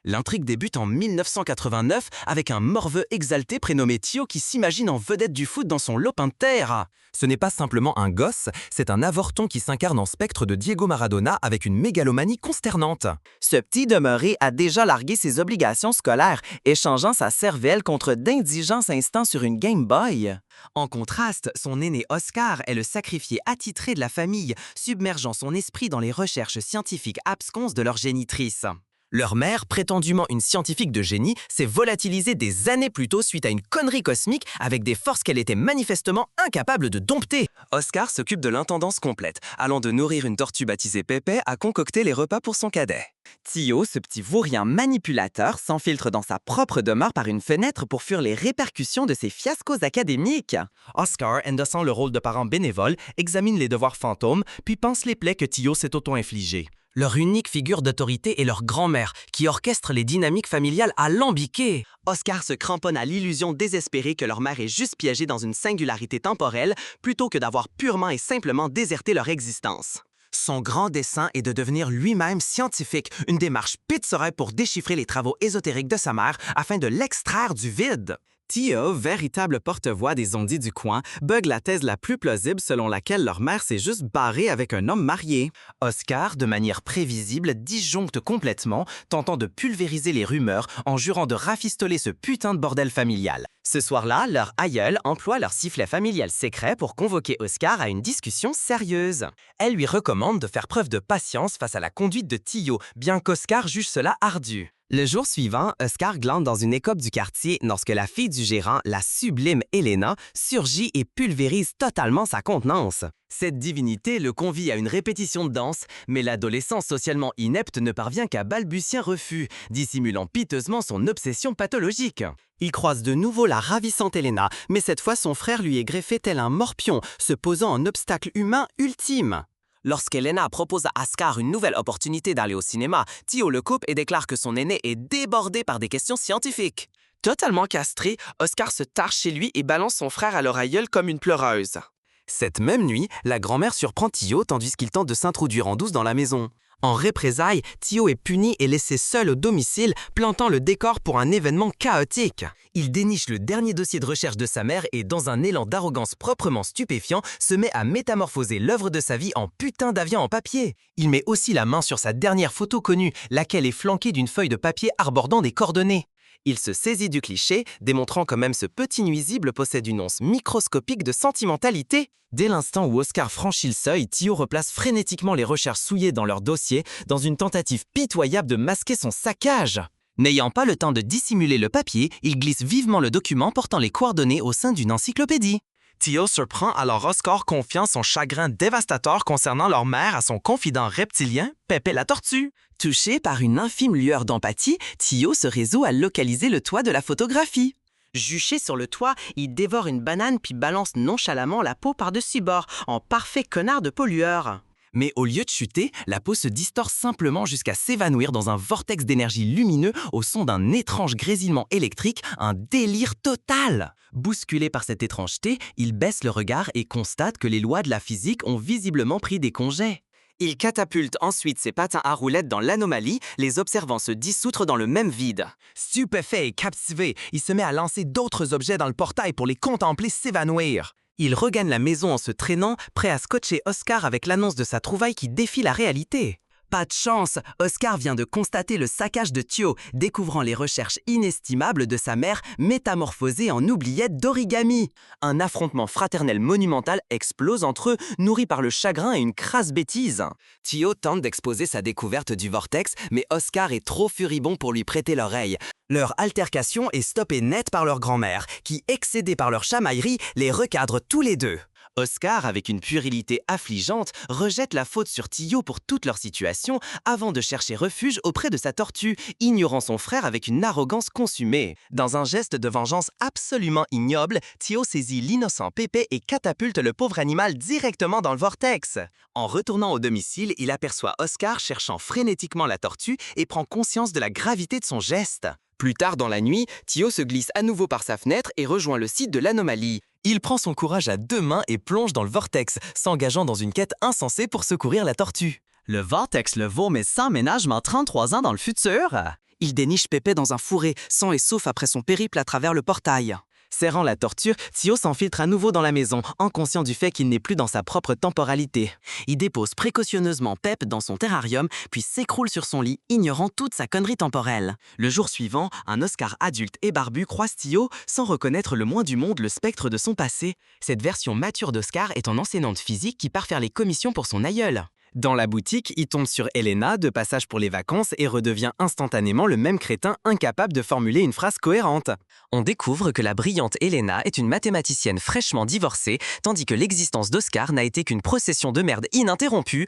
L'intrigue débute en 1989 avec un morveux exalté prénommé Tio qui s'imagine en vedette du foot dans son lopin de terre. Ce n'est pas simplement un gosse, c'est un avorton qui s'incarne en spectre de Diego Maradona avec une mégalomanie consternante. Ce petit demeuré a déjà largué ses obligations scolaires, échangeant sa cervelle contre d'indigents instants sur une Game Boy. En contraste, son aîné Oscar est le sacrifié attitré de la famille, submergeant son esprit dans les recherches scientifiques absconses de leur génitrice. Leur mère, prétendument une scientifique de génie, s'est volatilisée des années plus tôt suite à une connerie cosmique avec des forces qu'elle était manifestement incapable de dompter. Oscar s'occupe de l'intendance complète, allant de nourrir une tortue baptisée Pépé à concocter les repas pour son cadet. Tio, ce petit vaurien manipulateur, s'enfiltre dans sa propre demeure par une fenêtre pour fuir les répercussions de ses fiascos académiques. Oscar, endossant le rôle de parent bénévole, examine les devoirs fantômes, puis pense les plaies que Tio s'est auto-infligées. Leur unique figure d'autorité est leur grand-mère, qui orchestre les dynamiques familiales alambiquées. Oscar se cramponne à l'illusion désespérée que leur mère est juste piégée dans une singularité temporelle plutôt que d'avoir purement et simplement déserté leur existence. Son grand dessein est de devenir lui-même scientifique, une démarche pittoresque pour déchiffrer les travaux ésotériques de sa mère afin de l'extraire du vide. Tio, véritable porte-voix des ondits du coin, bug la thèse la plus plausible selon laquelle leur mère s'est juste barrée avec un homme marié. Oscar, de manière prévisible, disjoncte complètement, tentant de pulvériser les rumeurs en jurant de rafistoler ce putain de bordel familial. Ce soir-là, leur aïeul emploie leur sifflet familial secret pour convoquer Oscar à une discussion sérieuse. Elle lui recommande de faire preuve de patience face à la conduite de Tio, bien qu'Oscar juge cela ardu. Le jour suivant, Oscar glande dans une écope du quartier lorsque la fille du gérant, la sublime Elena, surgit et pulvérise totalement sa contenance. Cette divinité le convie à une répétition de danse, mais l'adolescent socialement inepte ne parvient qu'à balbutier un refus, dissimulant piteusement son obsession pathologique. Il croise de nouveau la ravissante Elena, mais cette fois son frère lui est greffé tel un morpion, se posant en obstacle humain ultime. Lorsqu'Elena propose à Oscar une nouvelle opportunité d'aller au cinéma, Tio le coupe et déclare que son aîné est débordé par des questions scientifiques. Totalement castré, Oscar se tare chez lui et balance son frère à l'oreilleule comme une pleureuse. Cette même nuit, la grand-mère surprend Tio tandis qu'il tente de s'introduire en douce dans la maison. En représailles, Tio est puni et laissé seul au domicile, plantant le décor pour un événement chaotique. Il déniche le dernier dossier de recherche de sa mère et, dans un élan d'arrogance proprement stupéfiant, se met à métamorphoser l'œuvre de sa vie en putain d'avion en papier. Il met aussi la main sur sa dernière photo connue, laquelle est flanquée d'une feuille de papier arbordant des coordonnées. Il se saisit du cliché, démontrant que même ce petit nuisible possède une once microscopique de sentimentalité. Dès l'instant où Oscar franchit le seuil, Tio replace frénétiquement les recherches souillées dans leur dossier dans une tentative pitoyable de masquer son saccage. N'ayant pas le temps de dissimuler le papier, il glisse vivement le document portant les coordonnées au sein d'une encyclopédie. Tio surprend alors Oscar confiant son chagrin dévastateur concernant leur mère à son confident reptilien, Pépé la tortue. Touché par une infime lueur d'empathie, Tio se résout à localiser le toit de la photographie. Juché sur le toit, il dévore une banane puis balance nonchalamment la peau par-dessus bord, en parfait connard de pollueur. Mais au lieu de chuter, la peau se distord simplement jusqu'à s'évanouir dans un vortex d'énergie lumineux au son d'un étrange grésillement électrique, un délire total. Bousculé par cette étrangeté, il baisse le regard et constate que les lois de la physique ont visiblement pris des congés. Il catapulte ensuite ses patins à roulettes dans l'anomalie, les observant se dissoudre dans le même vide. Stupéfait et captivé, il se met à lancer d'autres objets dans le portail pour les contempler s'évanouir. Il regagne la maison en se traînant, prêt à scotcher Oscar avec l'annonce de sa trouvaille qui défie la réalité. Pas de chance, Oscar vient de constater le saccage de Tio, découvrant les recherches inestimables de sa mère métamorphosée en oubliette d'origami. Un affrontement fraternel monumental explose entre eux, nourri par le chagrin et une crasse bêtise. Tio tente d'exposer sa découverte du vortex, mais Oscar est trop furibond pour lui prêter l'oreille. Leur altercation est stoppée net par leur grand-mère, qui, excédée par leur chamaillerie, les recadre tous les deux. Oscar, avec une puérilité affligeante, rejette la faute sur Tio pour toute leur situation avant de chercher refuge auprès de sa tortue, ignorant son frère avec une arrogance consumée. Dans un geste de vengeance absolument ignoble, Tio saisit l'innocent Pépé et catapulte le pauvre animal directement dans le vortex. En retournant au domicile, il aperçoit Oscar cherchant frénétiquement la tortue et prend conscience de la gravité de son geste. Plus tard dans la nuit, Tio se glisse à nouveau par sa fenêtre et rejoint le site de l'anomalie. Il prend son courage à deux mains et plonge dans le vortex, s'engageant dans une quête insensée pour secourir la tortue. Le vortex le vaut mais sans ménagement 33 ans dans le futur. Il déniche Pépé dans un fourré, sain et sauf après son périple à travers le portail. Serrant la torture, Tio s'enfiltre à nouveau dans la maison, en conscient du fait qu'il n'est plus dans sa propre temporalité. Il dépose précautionneusement Pep dans son terrarium, puis s'écroule sur son lit, ignorant toute sa connerie temporelle. Le jour suivant, un Oscar adulte et barbu croise Tio sans reconnaître le moins du monde le spectre de son passé. Cette version mature d'Oscar est une enseignante physique qui part faire les commissions pour son aïeul. Dans la boutique, il tombe sur Elena, de passage pour les vacances, et redevient instantanément le même crétin incapable de formuler une phrase cohérente. On découvre que la brillante Elena est une mathématicienne fraîchement divorcée, tandis que l'existence d'Oscar n'a été qu'une procession de merde ininterrompue.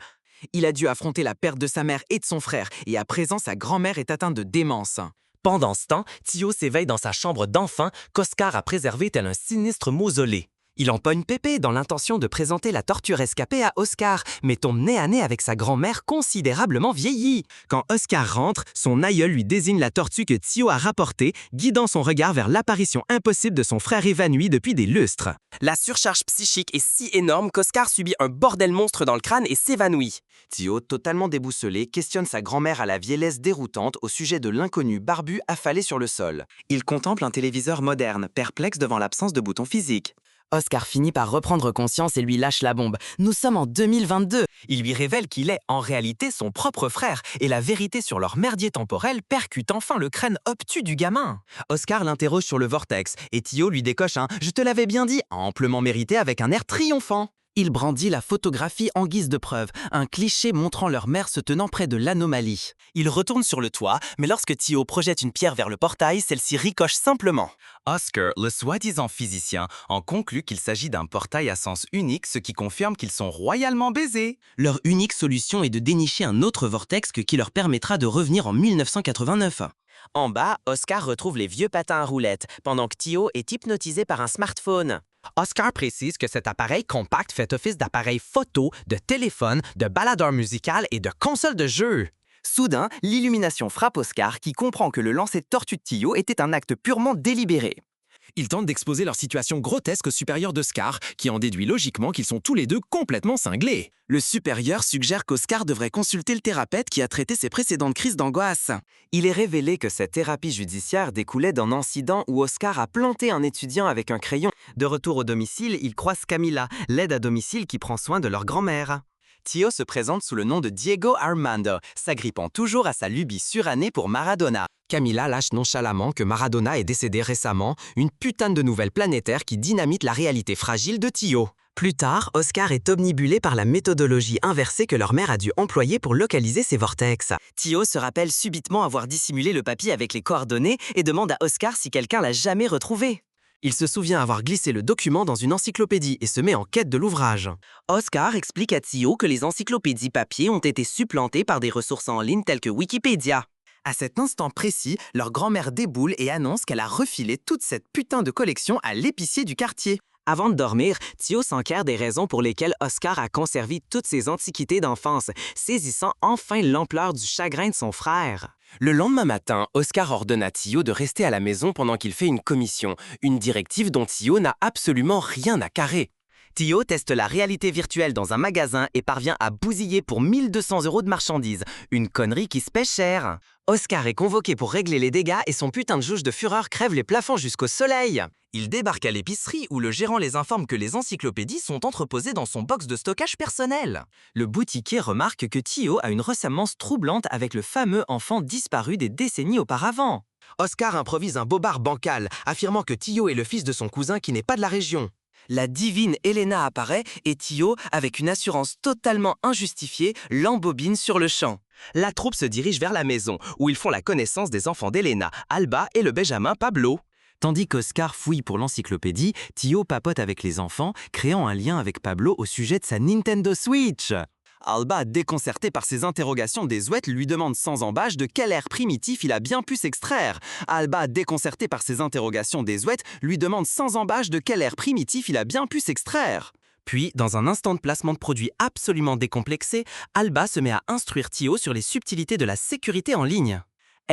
Il a dû affronter la perte de sa mère et de son frère, et à présent sa grand-mère est atteinte de démence. Pendant ce temps, Tio s'éveille dans sa chambre d'enfant qu'Oscar a préservée tel un sinistre mausolée. Il empoigne Pépé dans l'intention de présenter la torture escapée à Oscar, mais tombe nez à nez avec sa grand-mère considérablement vieillie. Quand Oscar rentre, son aïeul lui désigne la tortue que Tio a rapportée, guidant son regard vers l'apparition impossible de son frère évanoui depuis des lustres. La surcharge psychique est si énorme qu'Oscar subit un bordel monstre dans le crâne et s'évanouit. Tio, totalement déboussolé, questionne sa grand-mère à la vieillesse déroutante au sujet de l'inconnu barbu affalé sur le sol. Il contemple un téléviseur moderne, perplexe devant l'absence de boutons physiques. Oscar finit par reprendre conscience et lui lâche la bombe. Nous sommes en 2022. Il lui révèle qu'il est en réalité son propre frère et la vérité sur leur merdier temporel percute enfin le crâne obtus du gamin. Oscar l'interroge sur le vortex et Tio lui décoche un « Je te l'avais bien dit » amplement mérité avec un air triomphant. Il brandit la photographie en guise de preuve, un cliché montrant leur mère se tenant près de l'anomalie. Il retourne sur le toit, mais lorsque Tio projette une pierre vers le portail, celle-ci ricoche simplement. Oscar, le soi-disant physicien, en conclut qu'il s'agit d'un portail à sens unique, ce qui confirme qu'ils sont royalement baisés. Leur unique solution est de dénicher un autre vortex qui leur permettra de revenir en 1989. En bas, Oscar retrouve les vieux patins à roulettes, pendant que Tio est hypnotisé par un smartphone. Oscar précise que cet appareil compact fait office d'appareil photo, de téléphone, de baladeur musical et de console de jeu. Soudain, l'illumination frappe Oscar qui comprend que le lancer de tortue de Tio était un acte purement délibéré. Ils tentent d'exposer leur situation grotesque au supérieur d'Oscar, qui en déduit logiquement qu'ils sont tous les deux complètement cinglés. Le supérieur suggère qu'Oscar devrait consulter le thérapeute qui a traité ses précédentes crises d'angoisse. Il est révélé que cette thérapie judiciaire découlait d'un incident où Oscar a planté un étudiant avec un crayon. De retour au domicile, il croise Camila, l'aide à domicile qui prend soin de leur grand-mère. Tio se présente sous le nom de Diego Armando, s'agrippant toujours à sa lubie surannée pour Maradona. Camila lâche nonchalamment que Maradona est décédé récemment, une putain de nouvelle planétaire qui dynamite la réalité fragile de Tio. Plus tard, Oscar est omnibulé par la méthodologie inversée que leur mère a dû employer pour localiser ses vortex. Tio se rappelle subitement avoir dissimulé le papier avec les coordonnées et demande à Oscar si quelqu'un l'a jamais retrouvé. Il se souvient avoir glissé le document dans une encyclopédie et se met en quête de l'ouvrage. Oscar explique à Tio que les encyclopédies papier ont été supplantées par des ressources en ligne telles que Wikipédia. À cet instant précis, leur grand-mère déboule et annonce qu'elle a refilé toute cette putain de collection à l'épicier du quartier. Avant de dormir, Tio s'enquiert des raisons pour lesquelles Oscar a conservé toutes ses antiquités d'enfance, saisissant enfin l'ampleur du chagrin de son frère. Le lendemain matin, Oscar ordonne à Tio de rester à la maison pendant qu'il fait une commission, une directive dont Tio n'a absolument rien à carrer. Tio teste la réalité virtuelle dans un magasin et parvient à bousiller pour 1200 € de marchandises, une connerie qui se paie cher. Oscar est convoqué pour régler les dégâts et son putain de jauge de fureur crève les plafonds jusqu'au soleil. Il débarque à l'épicerie où le gérant les informe que les encyclopédies sont entreposées dans son box de stockage personnel. Le boutiquier remarque que Tio a une ressemblance troublante avec le fameux enfant disparu des décennies auparavant. Oscar improvise un bobard bancal, affirmant que Tio est le fils de son cousin qui n'est pas de la région. La divine Elena apparaît et Tio, avec une assurance totalement injustifiée, l'embobine sur le champ. La troupe se dirige vers la maison, où ils font la connaissance des enfants d'Elena, Alba et le Benjamin Pablo. Tandis qu'Oscar fouille pour l'encyclopédie, Tio papote avec les enfants, créant un lien avec Pablo au sujet de sa Nintendo Switch. Alba, déconcerté par ces interrogations désuètes, lui demande sans embâche de quel air primitif il a bien pu s'extraire. Alba, déconcerté par ces interrogations désuètes, lui demande sans embâche de quel air primitif il a bien pu s'extraire. Puis, dans un instant de placement de produit absolument décomplexé, Alba se met à instruire Tio sur les subtilités de la sécurité en ligne.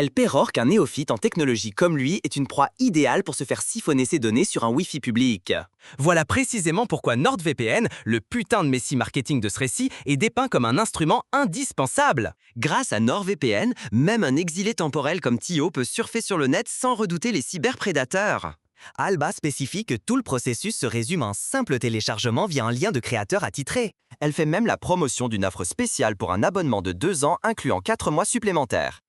Elle pérore qu'un néophyte en technologie comme lui est une proie idéale pour se faire siphonner ses données sur un Wi-Fi public. Voilà précisément pourquoi NordVPN, le putain de messie marketing de ce récit, est dépeint comme un instrument indispensable. Grâce à NordVPN, même un exilé temporel comme Tio peut surfer sur le net sans redouter les cyberprédateurs. Alba spécifie que tout le processus se résume à un simple téléchargement via un lien de créateur attitré. Elle fait même la promotion d'une offre spéciale pour un abonnement de 2 ans incluant 4 mois supplémentaires.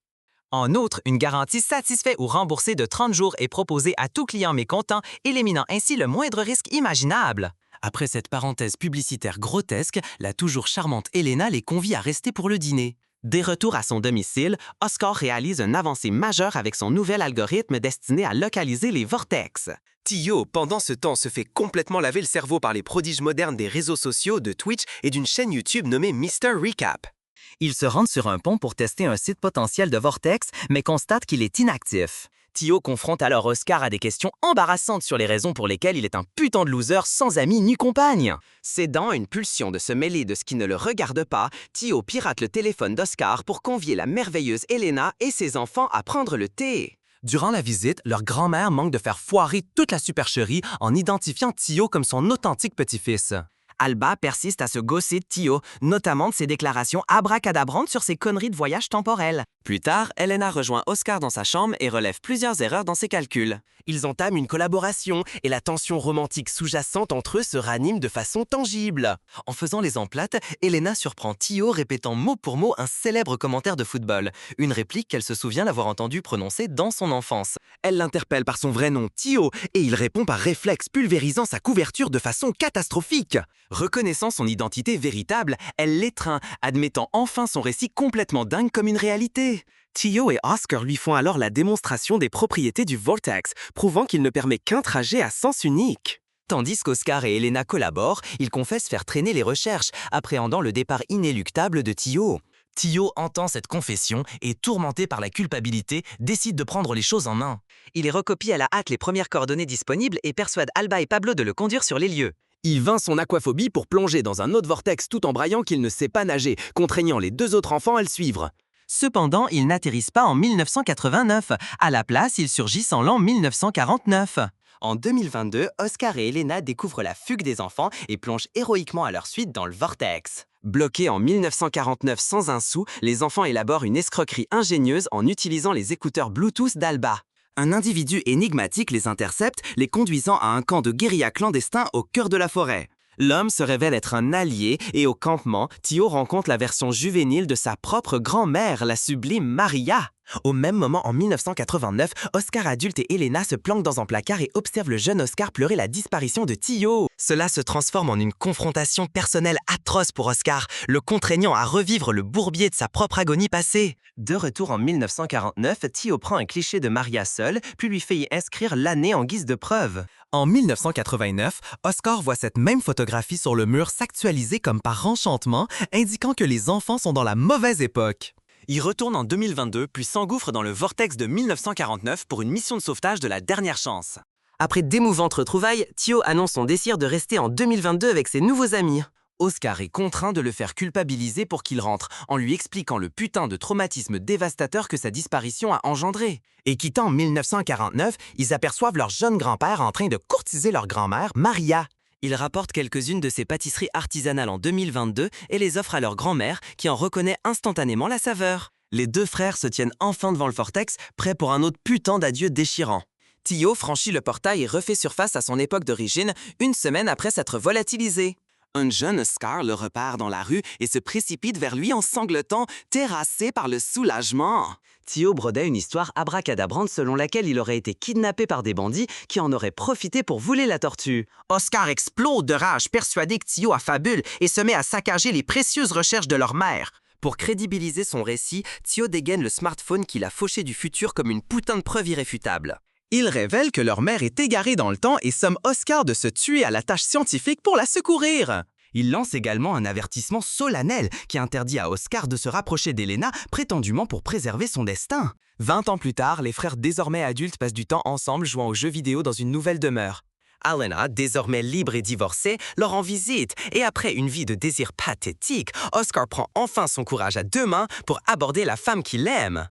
En outre, une garantie satisfait ou remboursée de 30 jours est proposée à tout client mécontent, éliminant ainsi le moindre risque imaginable. Après cette parenthèse publicitaire grotesque, la toujours charmante Elena les convie à rester pour le dîner. Dès retour à son domicile, Oscar réalise une avancée majeure avec son nouvel algorithme destiné à localiser les vortex. Tio, pendant ce temps, se fait complètement laver le cerveau par les prodiges modernes des réseaux sociaux, de Twitch et d'une chaîne YouTube nommée Mr. Recap. Ils se rendent sur un pont pour tester un site potentiel de vortex, mais constatent qu'il est inactif. Tio confronte alors Oscar à des questions embarrassantes sur les raisons pour lesquelles il est un putain de loser sans amis ni compagne. Cédant à une pulsion de se mêler de ce qui ne le regarde pas, Tio pirate le téléphone d'Oscar pour convier la merveilleuse Elena et ses enfants à prendre le thé. Durant la visite, leur grand-mère manque de faire foirer toute la supercherie en identifiant Tio comme son authentique petit-fils. Alba persiste à se gosser de Tio, notamment de ses déclarations abracadabrantes sur ses conneries de voyage temporel. Plus tard, Elena rejoint Oscar dans sa chambre et relève plusieurs erreurs dans ses calculs. Ils entament une collaboration et la tension romantique sous-jacente entre eux se ranime de façon tangible. En faisant les emplettes, Elena surprend Tio répétant mot pour mot un célèbre commentaire de football, une réplique qu'elle se souvient l'avoir entendue prononcer dans son enfance. Elle l'interpelle par son vrai nom, Tio, et il répond par réflexe, pulvérisant sa couverture de façon catastrophique. Reconnaissant son identité véritable, elle l'étreint, admettant enfin son récit complètement dingue comme une réalité. Tio et Oscar lui font alors la démonstration des propriétés du vortex, prouvant qu'il ne permet qu'un trajet à sens unique. Tandis qu'Oscar et Elena collaborent, ils confessent faire traîner les recherches, appréhendant le départ inéluctable de Tio. Tio entend cette confession et, tourmenté par la culpabilité, décide de prendre les choses en main. Il recopie à la hâte les premières coordonnées disponibles et persuade Alba et Pablo de le conduire sur les lieux. Il vainc son aquaphobie pour plonger dans un autre vortex tout en braillant qu'il ne sait pas nager, contraignant les 2 autres enfants à le suivre. Cependant, ils n'atterrissent pas en 1989. À la place, ils surgissent en l'an 1949. En 2022, Oscar et Elena découvrent la fugue des enfants et plongent héroïquement à leur suite dans le vortex. Bloqués en 1949 sans un sou, les enfants élaborent une escroquerie ingénieuse en utilisant les écouteurs Bluetooth d'Alba. Un individu énigmatique les intercepte, les conduisant à un camp de guérilla clandestin au cœur de la forêt. L'homme se révèle être un allié et au campement, Tio rencontre la version juvénile de sa propre grand-mère, la sublime Maria. Au même moment, en 1989, Oscar adulte et Elena se planquent dans un placard et observent le jeune Oscar pleurer la disparition de Tio. Cela se transforme en une confrontation personnelle atroce pour Oscar, le contraignant à revivre le bourbier de sa propre agonie passée. De retour en 1949, Tio prend un cliché de Maria seule, puis lui fait y inscrire l'année en guise de preuve. En 1989, Oscar voit cette même photographie sur le mur s'actualiser comme par enchantement, indiquant que les enfants sont dans la mauvaise époque. Il retourne en 2022, puis s'engouffre dans le vortex de 1949 pour une mission de sauvetage de la dernière chance. Après d'émouvantes retrouvailles, Tio annonce son désir de rester en 2022 avec ses nouveaux amis. Oscar est contraint de le faire culpabiliser pour qu'il rentre, en lui expliquant le putain de traumatisme dévastateur que sa disparition a engendré. Et quittant en 1949, ils aperçoivent leur jeune grand-père en train de courtiser leur grand-mère, Maria. Ils rapportent quelques-unes de ses pâtisseries artisanales en 2022 et les offrent à leur grand-mère, qui en reconnaît instantanément la saveur. Les 2 frères se tiennent enfin devant le vortex, prêts pour un autre putain d'adieu déchirant. Tio franchit le portail et refait surface à son époque d'origine, une semaine après s'être volatilisé. Un jeune Oscar le repère dans la rue et se précipite vers lui en sanglotant, terrassé par le soulagement. Tio brodait une histoire abracadabrante selon laquelle il aurait été kidnappé par des bandits qui en auraient profité pour voler la tortue. Oscar explose de rage, persuadé que Tio affabule et se met à saccager les précieuses recherches de leur mère. Pour crédibiliser son récit, Tio dégaine le smartphone qu'il a fauché du futur comme une putain de preuve irréfutable. Il révèle que leur mère est égarée dans le temps et somme Oscar de se tuer à la tâche scientifique pour la secourir. Il lance également un avertissement solennel qui interdit à Oscar de se rapprocher d'Elena, prétendument pour préserver son destin. 20 ans plus tard, les frères désormais adultes passent du temps ensemble jouant aux jeux vidéo dans une nouvelle demeure. Elena, désormais libre et divorcée, leur rend visite et après une vie de désir pathétique, Oscar prend enfin son courage à 2 mains pour aborder la femme qu'il aime.